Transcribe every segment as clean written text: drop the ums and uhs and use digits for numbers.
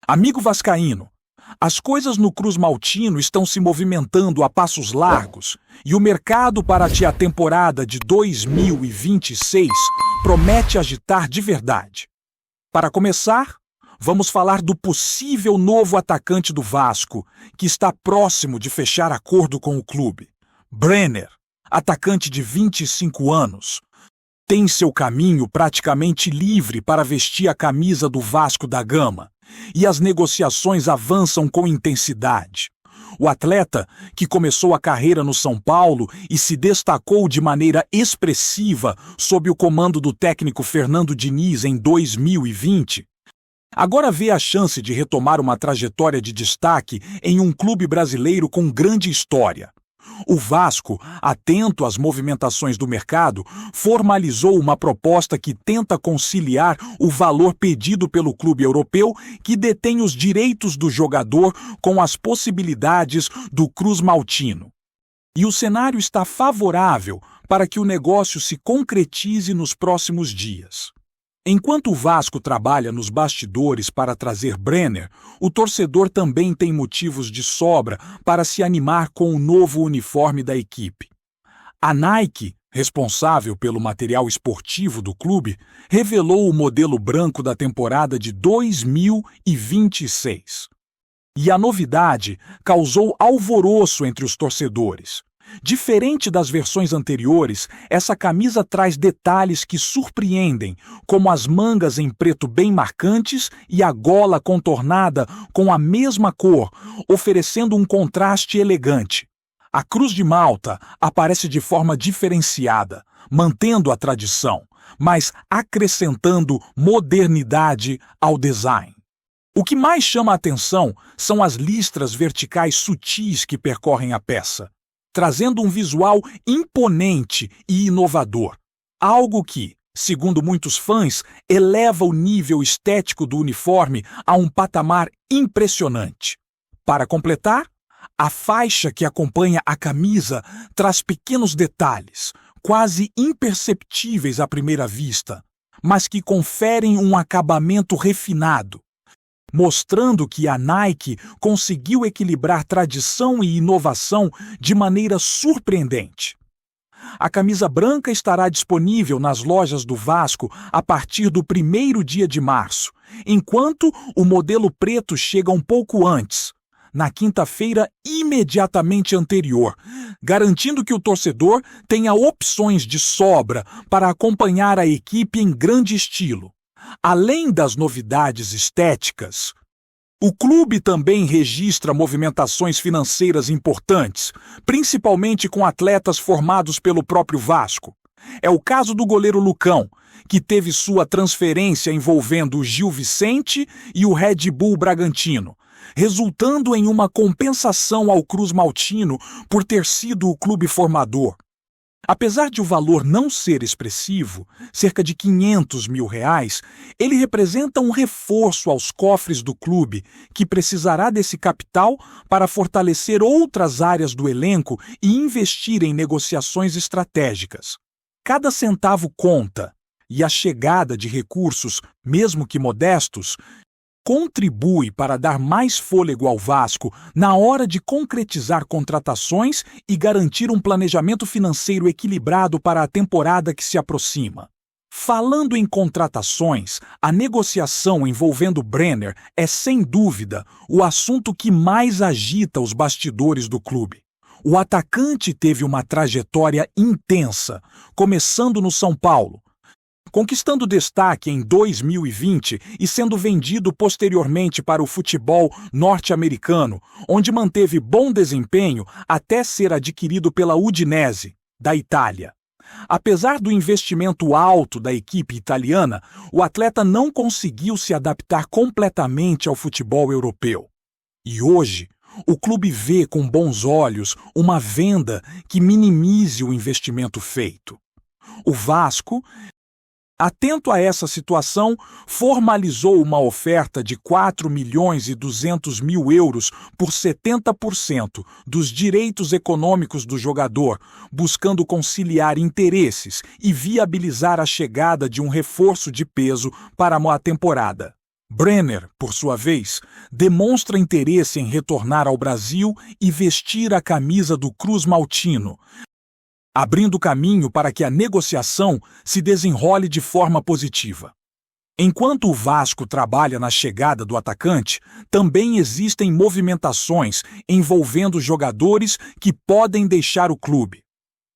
Amigo vascaíno, as coisas no Cruz Maltino estão se movimentando a passos largos e o mercado para a temporada de 2026 promete agitar de verdade. Para começar, vamos falar do possível novo atacante do Vasco, que está próximo de fechar acordo com o clube. Brenner, atacante de 25 anos, tem seu caminho praticamente livre para vestir a camisa do Vasco da Gama, e as negociações avançam com intensidade. O atleta, que começou a carreira no São Paulo e se destacou de maneira expressiva sob o comando do técnico Fernando Diniz em 2020, agora vê a chance de retomar uma trajetória de destaque em um clube brasileiro com grande história. O Vasco, atento às movimentações do mercado, formalizou uma proposta que tenta conciliar o valor pedido pelo clube europeu, que detém os direitos do jogador, com as possibilidades do Cruz Maltino. E o cenário está favorável para que o negócio se concretize nos próximos dias. Enquanto o Vasco trabalha nos bastidores para trazer Brenner, o torcedor também tem motivos de sobra para se animar com o novo uniforme da equipe. A Nike, responsável pelo material esportivo do clube, revelou o modelo branco da temporada de 2026. E a novidade causou alvoroço entre os torcedores. Diferente das versões anteriores, essa camisa traz detalhes que surpreendem, como as mangas em preto bem marcantes e a gola contornada com a mesma cor, oferecendo um contraste elegante. A Cruz de Malta aparece de forma diferenciada, mantendo a tradição, mas acrescentando modernidade ao design. O que mais chama a atenção são as listras verticais sutis que percorrem a peça, trazendo um visual imponente e inovador. Algo que, segundo muitos fãs, eleva o nível estético do uniforme a um patamar impressionante. Para completar, a faixa que acompanha a camisa traz pequenos detalhes, quase imperceptíveis à primeira vista, mas que conferem um acabamento refinado, mostrando que a Nike conseguiu equilibrar tradição e inovação de maneira surpreendente. A camisa branca estará disponível nas lojas do Vasco a partir do 1º dia de março, enquanto o modelo preto chega um pouco antes, na quinta-feira imediatamente anterior, garantindo que o torcedor tenha opções de sobra para acompanhar a equipe em grande estilo. Além das novidades estéticas, o clube também registra movimentações financeiras importantes, principalmente com atletas formados pelo próprio Vasco. É o caso do goleiro Lucão, que teve sua transferência envolvendo o Gil Vicente e o Red Bull Bragantino, resultando em uma compensação ao Cruz Maltino por ter sido o clube formador. Apesar de o valor não ser expressivo, cerca de R$500 mil, ele representa um reforço aos cofres do clube, que precisará desse capital para fortalecer outras áreas do elenco e investir em negociações estratégicas. Cada centavo conta, e a chegada de recursos, mesmo que modestos, contribui para dar mais fôlego ao Vasco na hora de concretizar contratações e garantir um planejamento financeiro equilibrado para a temporada que se aproxima. Falando em contratações, a negociação envolvendo Brenner é, sem dúvida, o assunto que mais agita os bastidores do clube. O atacante teve uma trajetória intensa, começando no São Paulo, conquistando destaque em 2020 e sendo vendido posteriormente para o futebol norte-americano, onde manteve bom desempenho até ser adquirido pela Udinese, da Itália. Apesar do investimento alto da equipe italiana, o atleta não conseguiu se adaptar completamente ao futebol europeu. E hoje, o clube vê com bons olhos uma venda que minimize o investimento feito. O Vasco, atento a essa situação, formalizou uma oferta de 4.200.000 euros por 70% dos direitos econômicos do jogador, buscando conciliar interesses e viabilizar a chegada de um reforço de peso para a temporada. Brenner, por sua vez, demonstra interesse em retornar ao Brasil e vestir a camisa do Cruz Maltino, abrindo caminho para que a negociação se desenrole de forma positiva. Enquanto o Vasco trabalha na chegada do atacante, também existem movimentações envolvendo jogadores que podem deixar o clube.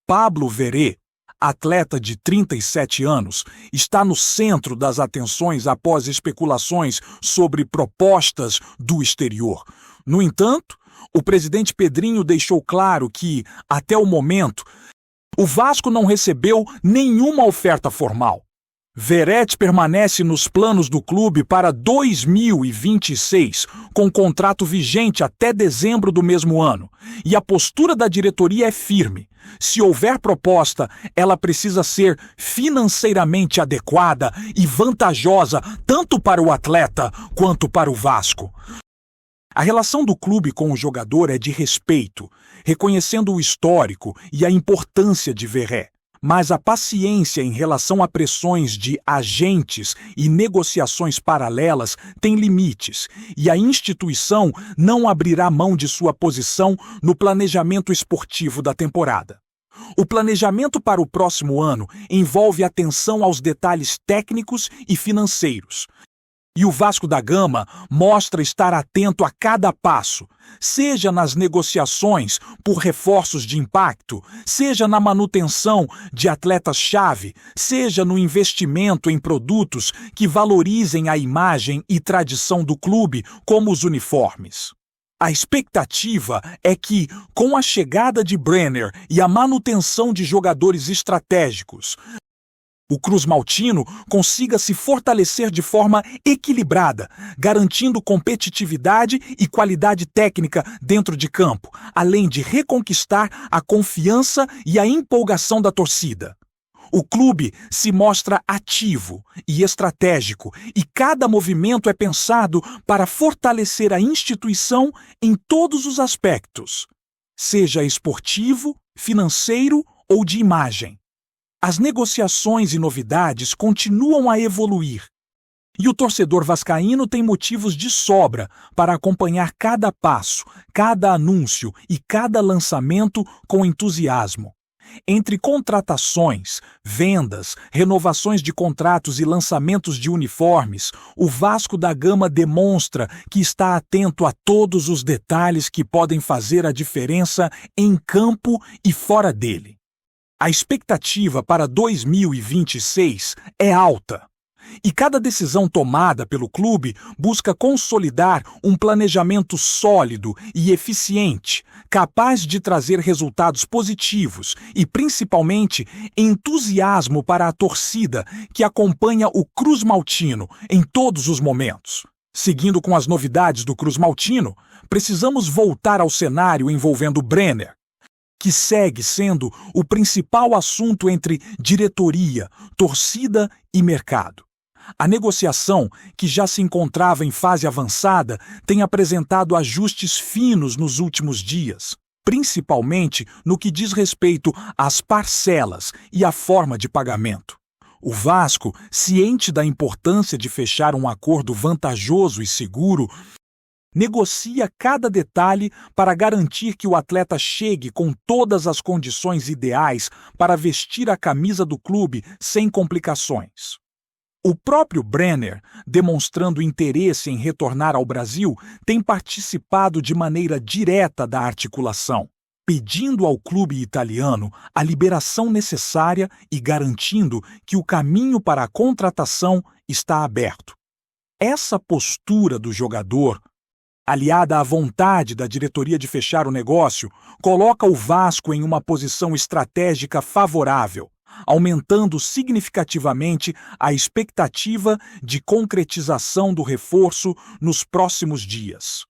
Pablo Veré, atleta de 37 anos, está no centro das atenções após especulações sobre propostas do exterior. No entanto, o presidente Pedrinho deixou claro que, até o momento, o Vasco não recebeu nenhuma oferta formal. Veré permanece nos planos do clube para 2026, com contrato vigente até dezembro do mesmo ano, e a postura da diretoria é firme. Se houver proposta, ela precisa ser financeiramente adequada e vantajosa tanto para o atleta quanto para o Vasco. A relação do clube com o jogador é de respeito, reconhecendo o histórico e a importância de Veré. Mas a paciência em relação a pressões de agentes e negociações paralelas tem limites, e a instituição não abrirá mão de sua posição no planejamento esportivo da temporada. O planejamento para o próximo ano envolve atenção aos detalhes técnicos e financeiros. E o Vasco da Gama mostra estar atento a cada passo, seja nas negociações por reforços de impacto, seja na manutenção de atletas-chave, seja no investimento em produtos que valorizem a imagem e tradição do clube, como os uniformes. A expectativa é que, com a chegada de Brenner e a manutenção de jogadores estratégicos, o Cruz Maltino consiga se fortalecer de forma equilibrada, garantindo competitividade e qualidade técnica dentro de campo, além de reconquistar a confiança e a empolgação da torcida. O clube se mostra ativo e estratégico, e cada movimento é pensado para fortalecer a instituição em todos os aspectos, seja esportivo, financeiro ou de imagem. As negociações e novidades continuam a evoluir, e o torcedor vascaíno tem motivos de sobra para acompanhar cada passo, cada anúncio e cada lançamento com entusiasmo. Entre contratações, vendas, renovações de contratos e lançamentos de uniformes, o Vasco da Gama demonstra que está atento a todos os detalhes que podem fazer a diferença em campo e fora dele. A expectativa para 2026 é alta, e cada decisão tomada pelo clube busca consolidar um planejamento sólido e eficiente, capaz de trazer resultados positivos e, principalmente, entusiasmo para a torcida que acompanha o Cruz Maltino em todos os momentos. Seguindo com as novidades do Cruz Maltino, precisamos voltar ao cenário envolvendo Brenner, que segue sendo o principal assunto entre diretoria, torcida e mercado. A negociação, que já se encontrava em fase avançada, tem apresentado ajustes finos nos últimos dias, principalmente no que diz respeito às parcelas e à forma de pagamento. O Vasco, ciente da importância de fechar um acordo vantajoso e seguro, negocia cada detalhe para garantir que o atleta chegue com todas as condições ideais para vestir a camisa do clube sem complicações. O próprio Brenner, demonstrando interesse em retornar ao Brasil, tem participado de maneira direta da articulação, pedindo ao clube italiano a liberação necessária e garantindo que o caminho para a contratação está aberto. Essa postura do jogador, aliada à vontade da diretoria de fechar o negócio, coloca o Vasco em uma posição estratégica favorável, aumentando significativamente a expectativa de concretização do reforço nos próximos dias.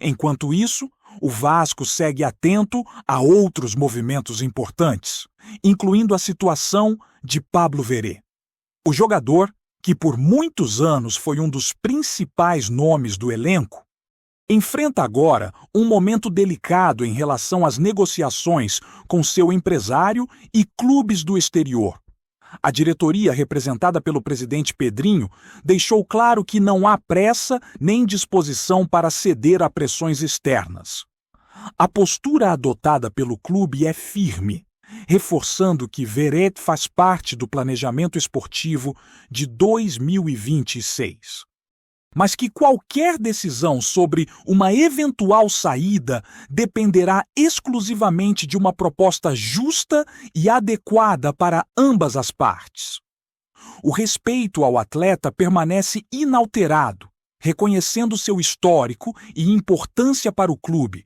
Enquanto isso, o Vasco segue atento a outros movimentos importantes, incluindo a situação de Pablo Veré. O jogador, que por muitos anos foi um dos principais nomes do elenco, enfrenta agora um momento delicado em relação às negociações com seu empresário e clubes do exterior. A diretoria, representada pelo presidente Pedrinho, deixou claro que não há pressa nem disposição para ceder a pressões externas. A postura adotada pelo clube é firme, reforçando que Verret faz parte do planejamento esportivo de 2026. Mas que qualquer decisão sobre uma eventual saída dependerá exclusivamente de uma proposta justa e adequada para ambas as partes. O respeito ao atleta permanece inalterado, reconhecendo seu histórico e importância para o clube.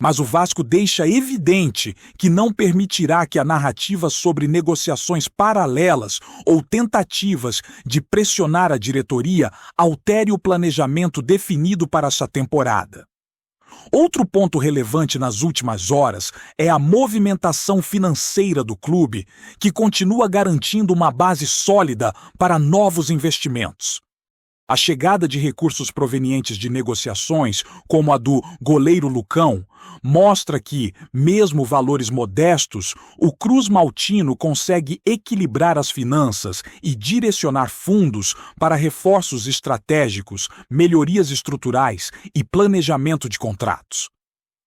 Mas o Vasco deixa evidente que não permitirá que a narrativa sobre negociações paralelas ou tentativas de pressionar a diretoria altere o planejamento definido para essa temporada. Outro ponto relevante nas últimas horas é a movimentação financeira do clube, que continua garantindo uma base sólida para novos investimentos. A chegada de recursos provenientes de negociações, como a do goleiro Lucão, mostra que, mesmo valores modestos, o Cruz Maltino consegue equilibrar as finanças e direcionar fundos para reforços estratégicos, melhorias estruturais e planejamento de contratos.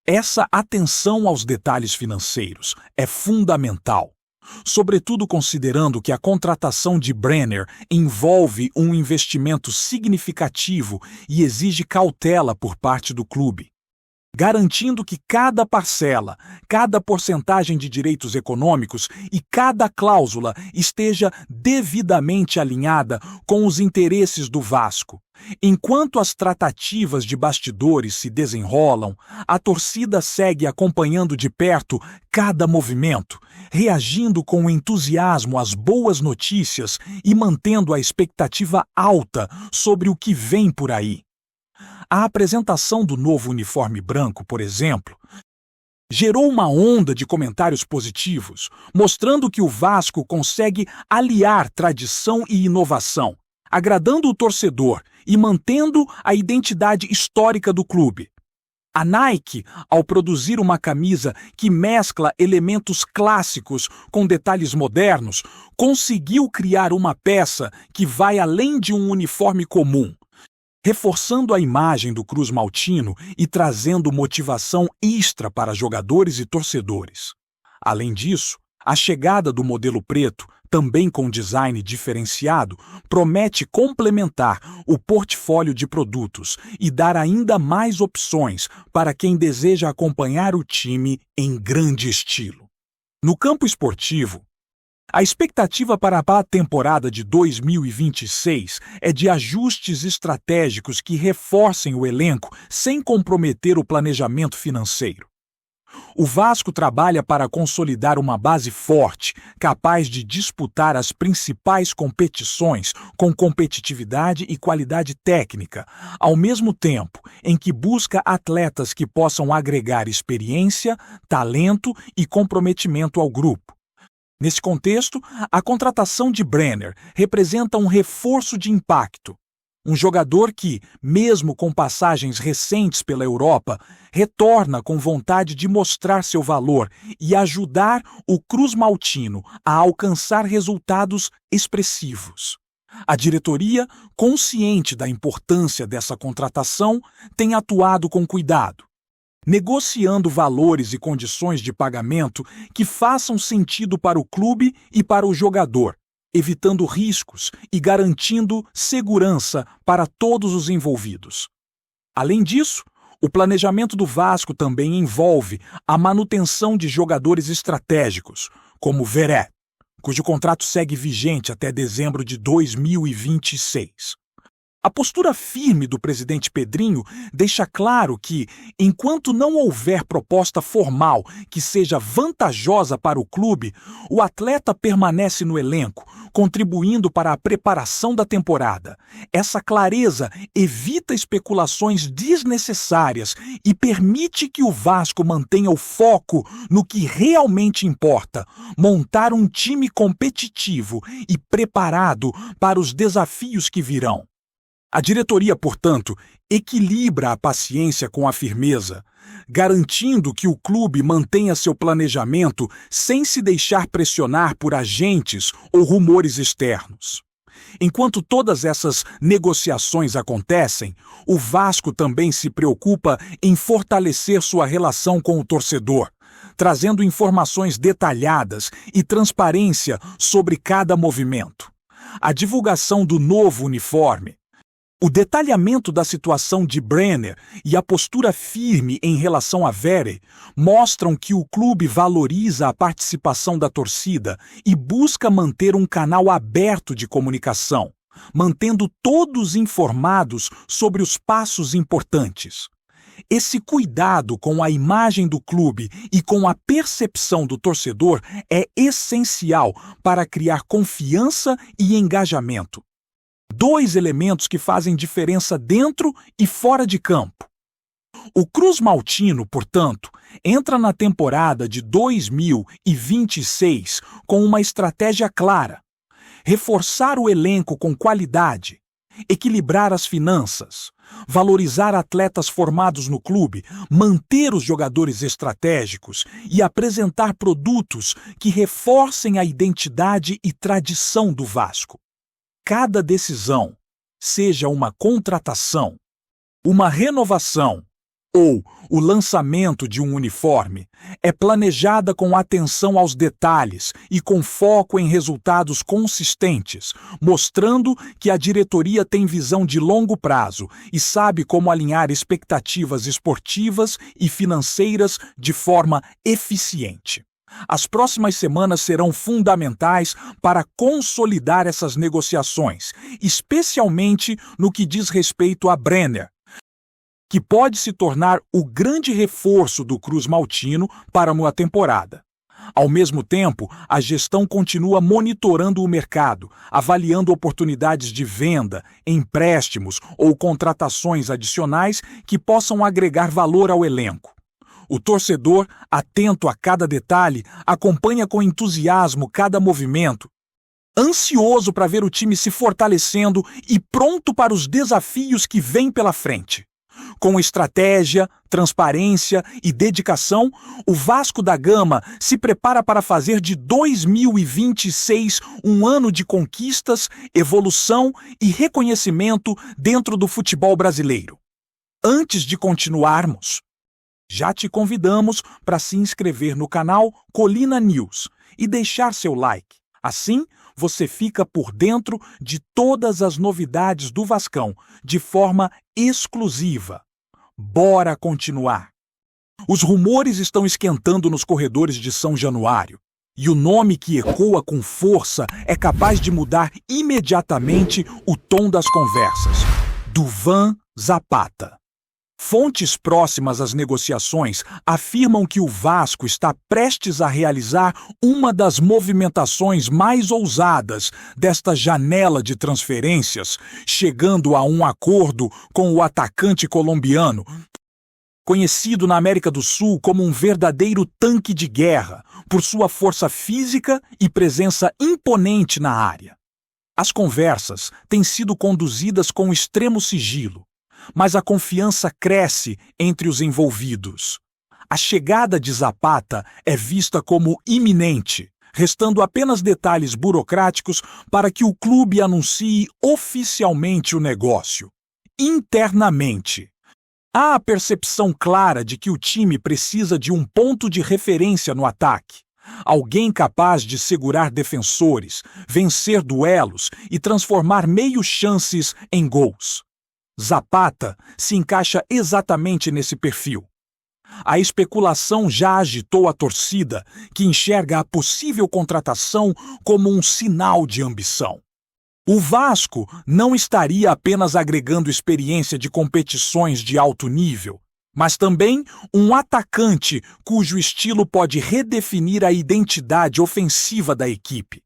Essa atenção aos detalhes financeiros é fundamental, sobretudo considerando que a contratação de Brenner envolve um investimento significativo e exige cautela por parte do clube, garantindo que cada parcela, cada porcentagem de direitos econômicos e cada cláusula esteja devidamente alinhada com os interesses do Vasco. Enquanto as tratativas de bastidores se desenrolam, a torcida segue acompanhando de perto cada movimento, reagindo com entusiasmo às boas notícias e mantendo a expectativa alta sobre o que vem por aí. A apresentação do novo uniforme branco, por exemplo, gerou uma onda de comentários positivos, mostrando que o Vasco consegue aliar tradição e inovação, agradando o torcedor e mantendo a identidade histórica do clube. A Nike, ao produzir uma camisa que mescla elementos clássicos com detalhes modernos, conseguiu criar uma peça que vai além de um uniforme comum, reforçando a imagem do Cruz Maltino e trazendo motivação extra para jogadores e torcedores. Além disso, a chegada do modelo preto, também com design diferenciado, promete complementar o portfólio de produtos e dar ainda mais opções para quem deseja acompanhar o time em grande estilo. No campo esportivo, a expectativa para a temporada de 2026 é de ajustes estratégicos que reforcem o elenco sem comprometer o planejamento financeiro. O Vasco trabalha para consolidar uma base forte, capaz de disputar as principais competições com competitividade e qualidade técnica, ao mesmo tempo em que busca atletas que possam agregar experiência, talento e comprometimento ao grupo. Nesse contexto, a contratação de Brenner representa um reforço de impacto. Um jogador que, mesmo com passagens recentes pela Europa, retorna com vontade de mostrar seu valor e ajudar o Cruz Maltino a alcançar resultados expressivos. A diretoria, consciente da importância dessa contratação, tem atuado com cuidado, negociando valores e condições de pagamento que façam sentido para o clube e para o jogador, evitando riscos e garantindo segurança para todos os envolvidos. Além disso, o planejamento do Vasco também envolve a manutenção de jogadores estratégicos, como Verret, cujo contrato segue vigente até dezembro de 2026. A postura firme do presidente Pedrinho deixa claro que, enquanto não houver proposta formal que seja vantajosa para o clube, o atleta permanece no elenco, contribuindo para a preparação da temporada. Essa clareza evita especulações desnecessárias e permite que o Vasco mantenha o foco no que realmente importa: montar um time competitivo e preparado para os desafios que virão. A diretoria, portanto, equilibra a paciência com a firmeza, garantindo que o clube mantenha seu planejamento sem se deixar pressionar por agentes ou rumores externos. Enquanto todas essas negociações acontecem, o Vasco também se preocupa em fortalecer sua relação com o torcedor, trazendo informações detalhadas e transparência sobre cada movimento. A divulgação do novo uniforme, o detalhamento da situação de Brenner e a postura firme em relação a Verey mostram que o clube valoriza a participação da torcida e busca manter um canal aberto de comunicação, mantendo todos informados sobre os passos importantes. Esse cuidado com a imagem do clube e com a percepção do torcedor é essencial para criar confiança e engajamento. Dois elementos que fazem diferença dentro e fora de campo. O Cruz Maltino, portanto, entra na temporada de 2026 com uma estratégia clara: reforçar o elenco com qualidade, equilibrar as finanças, valorizar atletas formados no clube, manter os jogadores estratégicos e apresentar produtos que reforcem a identidade e tradição do Vasco. Cada decisão, seja uma contratação, uma renovação ou o lançamento de um uniforme, é planejada com atenção aos detalhes e com foco em resultados consistentes, mostrando que a diretoria tem visão de longo prazo e sabe como alinhar expectativas esportivas e financeiras de forma eficiente. As próximas semanas serão fundamentais para consolidar essas negociações, especialmente no que diz respeito a Brenner, que pode se tornar o grande reforço do Cruz Maltino para uma temporada. Ao mesmo tempo, a gestão continua monitorando o mercado, avaliando oportunidades de venda, empréstimos ou contratações adicionais que possam agregar valor ao elenco. O torcedor, atento a cada detalhe, acompanha com entusiasmo cada movimento, ansioso para ver o time se fortalecendo e pronto para os desafios que vêm pela frente. Com estratégia, transparência e dedicação, o Vasco da Gama se prepara para fazer de 2026 um ano de conquistas, evolução e reconhecimento dentro do futebol brasileiro. Antes de continuarmos, já te convidamos para se inscrever no canal Colina News e deixar seu like. Assim, você fica por dentro de todas as novidades do Vascão, de forma exclusiva. Bora continuar! Os rumores estão esquentando nos corredores de São Januário, e o nome que ecoa com força é capaz de mudar imediatamente o tom das conversas: Duvan Zapata. Fontes próximas às negociações afirmam que o Vasco está prestes a realizar uma das movimentações mais ousadas desta janela de transferências, chegando a um acordo com o atacante colombiano, conhecido na América do Sul como um verdadeiro tanque de guerra, por sua força física e presença imponente na área. As conversas têm sido conduzidas com extremo sigilo, mas a confiança cresce entre os envolvidos. A chegada de Zapata é vista como iminente, restando apenas detalhes burocráticos para que o clube anuncie oficialmente o negócio. Internamente, há a percepção clara de que o time precisa de um ponto de referência no ataque. Alguém capaz de segurar defensores, vencer duelos e transformar meio-chances em gols. Zapata se encaixa exatamente nesse perfil. A especulação já agitou a torcida, que enxerga a possível contratação como um sinal de ambição. O Vasco não estaria apenas agregando experiência de competições de alto nível, mas também um atacante cujo estilo pode redefinir a identidade ofensiva da equipe.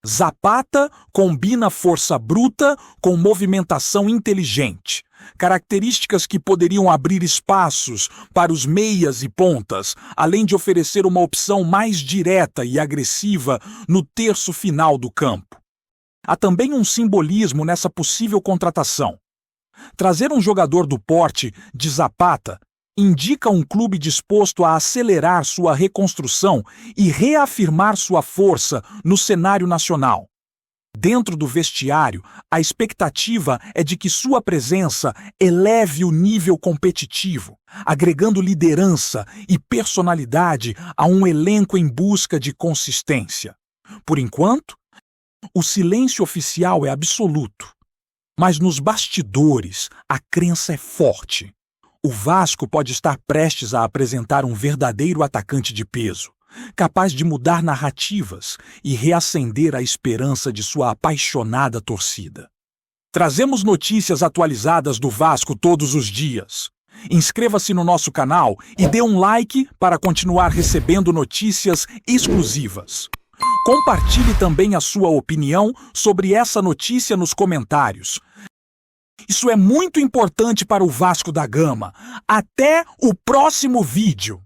Zapata combina força bruta com movimentação inteligente, características que poderiam abrir espaços para os meias e pontas, além de oferecer uma opção mais direta e agressiva no terço final do campo. Há também um simbolismo nessa possível contratação. Trazer um jogador do porte de Zapata indica um clube disposto a acelerar sua reconstrução e reafirmar sua força no cenário nacional. Dentro do vestiário, a expectativa é de que sua presença eleve o nível competitivo, agregando liderança e personalidade a um elenco em busca de consistência. Por enquanto, o silêncio oficial é absoluto, mas nos bastidores a crença é forte. O Vasco pode estar prestes a apresentar um verdadeiro atacante de peso, capaz de mudar narrativas e reacender a esperança de sua apaixonada torcida. Trazemos notícias atualizadas do Vasco todos os dias. Inscreva-se no nosso canal e dê um like para continuar recebendo notícias exclusivas. Compartilhe também a sua opinião sobre essa notícia nos comentários. Isso é muito importante para o Vasco da Gama. Até o próximo vídeo!